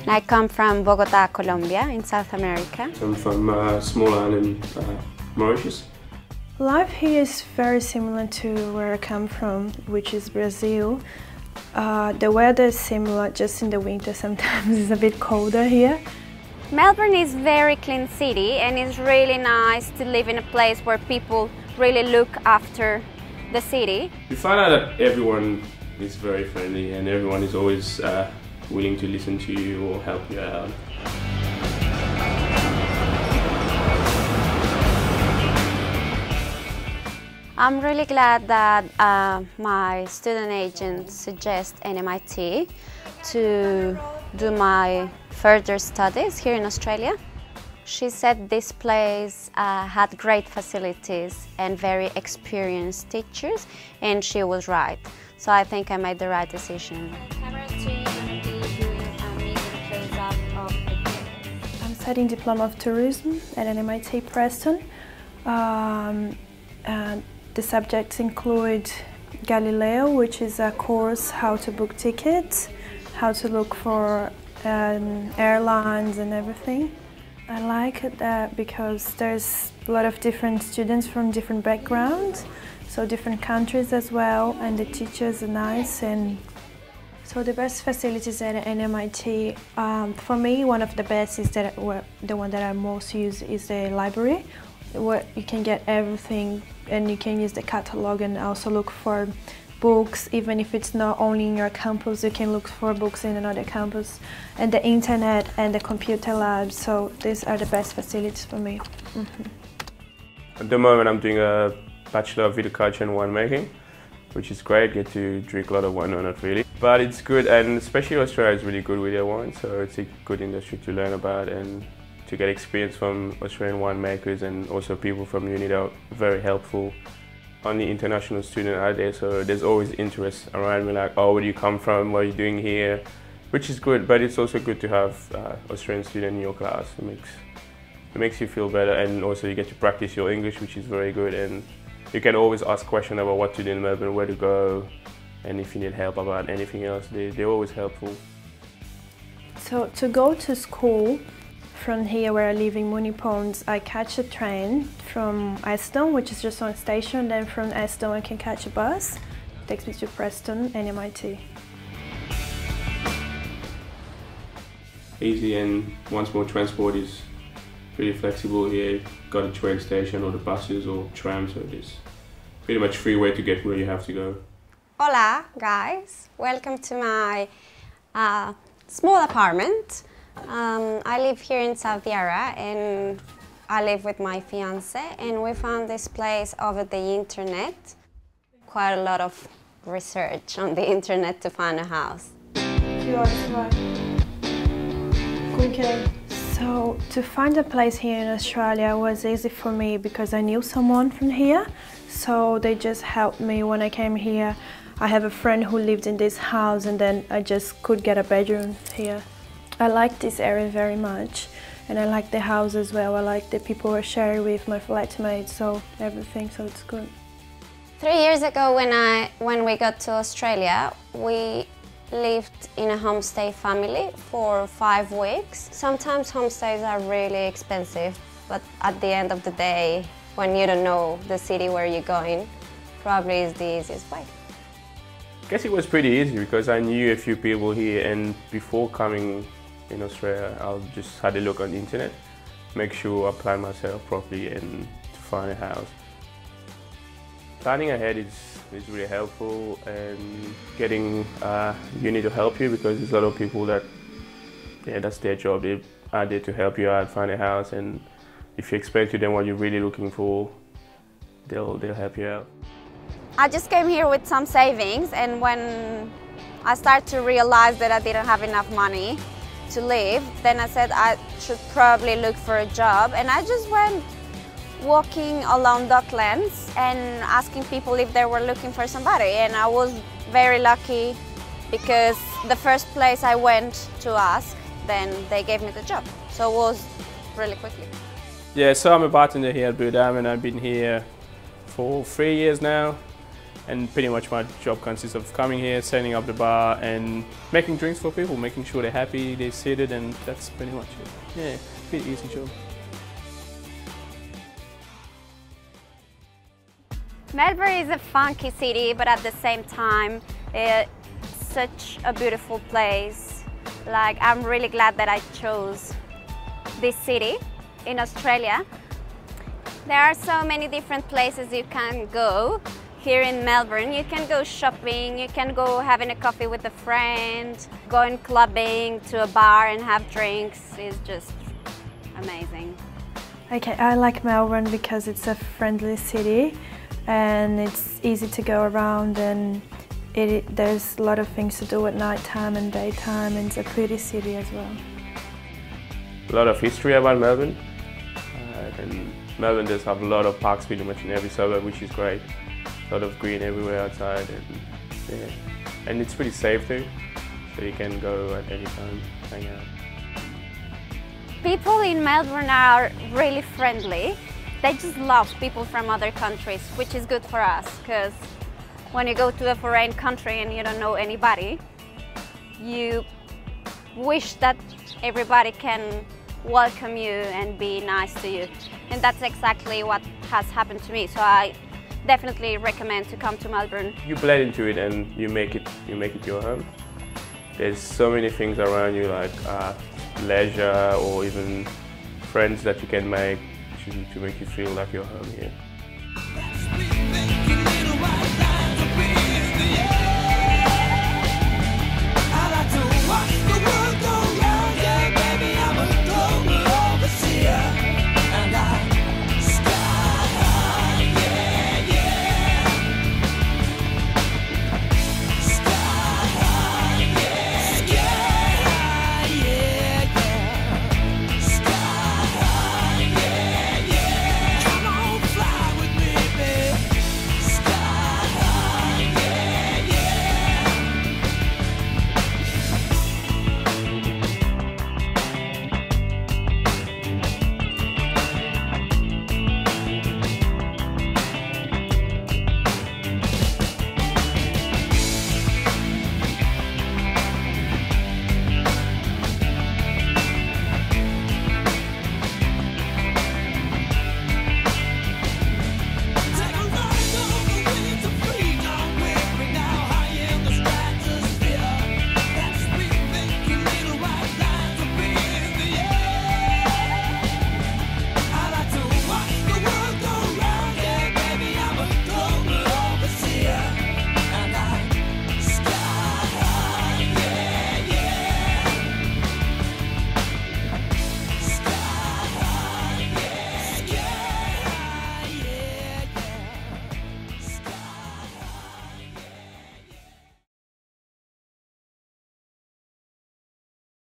I come from Bogota, Colombia, in South America. I'm from a small island, Mauritius. Life here is very similar to where I come from, which is Brazil. The weather is similar, just in the winter sometimes it's a bit colder here. Melbourne is a very clean city and it's really nice to live in a place where people really look after the city. You find out that everyone is very friendly and everyone is always willing to listen to you or help you out. I'm really glad that my student agent suggests NMIT to do my further studies here in Australia. She said this place had great facilities and very experienced teachers, and she was right. So I think I made the right decision. I'm studying Diploma of Tourism at NMIT Preston. And the subjects include Galileo, which is a course how to book tickets, how to look for airlines and everything. I like it because there's a lot of different students from different backgrounds, so different countries as well, and the teachers are nice. And so the best facilities at NMIT, for me, one of the best is that the one that I most use is the library, where you can get everything and you can use the catalogue and also look for books, even if it's not only in your campus, you can look for books in another campus, and the internet and the computer labs. So these are the best facilities for me. At the moment I'm doing a Bachelor of Viticulture and Winemaking, which is great. Get to drink a lot of wine, no, not really. But it's good, and especially Australia is really good with their wine, so it's a good industry to learn about and to get experience from Australian winemakers, and also people from uni that are very helpful. Only international student out there, so there's always interest around me, like, oh, where do you come from, what are you doing here? Which is good, but it's also good to have Australian student in your class. It makes you feel better, and also you get to practice your English, which is very good, and you can always ask questions about what to do in Melbourne, where to go, and if you need help about anything else, they're always helpful. So to go to school, from here where I live in Moonee Ponds, I catch a train from Aston, which is just on station. Then from Aston I can catch a bus. It takes me to Preston, NMIT. Easy, and once more transport is pretty flexible here. You've got a train station or the buses or trams, so there's pretty much free way to get where you have to go. Hola guys, welcome to my small apartment. I live here in South Yarra and I live with my fiance, and we found this place over the internet. Quite a lot of research on the internet to find a house. So to find a place here in Australia was easy for me because I knew someone from here, so they just helped me when I came here. I have a friend who lived in this house, and then I just could get a bedroom here. I like this area very much, and I like the house as well. I like the people I share with, my flatmates, so everything, so it's good. 3 years ago when we got to Australia, we lived in a homestay family for 5 weeks. Sometimes homestays are really expensive, but at the end of the day, when you don't know the city where you're going, probably is the easiest way. I guess it was pretty easy because I knew a few people here, and before coming in Australia, I just had a look on the internet, make sure I plan myself properly and to find a house. Planning ahead is really helpful, and getting uni to help you, because there's a lot of people that, that's their job. They are there to help you out, find a house, and if you explain to them what you're really looking for, they'll help you out. I just came here with some savings, and when I started to realize that I didn't have enough money to live, then I said I should probably look for a job, and I just went walking along Docklands and asking people if they were looking for somebody, and I was very lucky because the first place I went to ask, then they gave me the job, so it was really quickly. Yeah, so I'm a bartender here at Blue Diamond. I've been here for 3 years now, And pretty much my job consists of coming here, setting up the bar and making drinks for people, making sure they're happy, they're seated, and that's pretty much it. Yeah, pretty easy job. Melbourne is a funky city, but at the same time, it's such a beautiful place. Like, I'm really glad that I chose this city in Australia. There are so many different places you can go here in Melbourne. You can go shopping, you can go having a coffee with a friend, going clubbing to a bar and have drinks. It's just amazing. Okay, I like Melbourne because it's a friendly city and it's easy to go around, and there's a lot of things to do at night time and daytime, and it's a pretty city as well. A lot of history about Melbourne, and Melbourne does have a lot of parks pretty much in every suburb, which is great. A lot of green everywhere outside, and yeah, and it's pretty safe too, so you can go at any time, hang out. People in Melbourne are really friendly. They just love people from other countries, which is good for us, because when you go to a foreign country and you don't know anybody, you wish that everybody can welcome you and be nice to you. And that's exactly what has happened to me. So I definitely recommend to come to Melbourne. You blend into it and you make it your home. There's so many things around you, like leisure or even friends that you can make to make you feel like you're home here.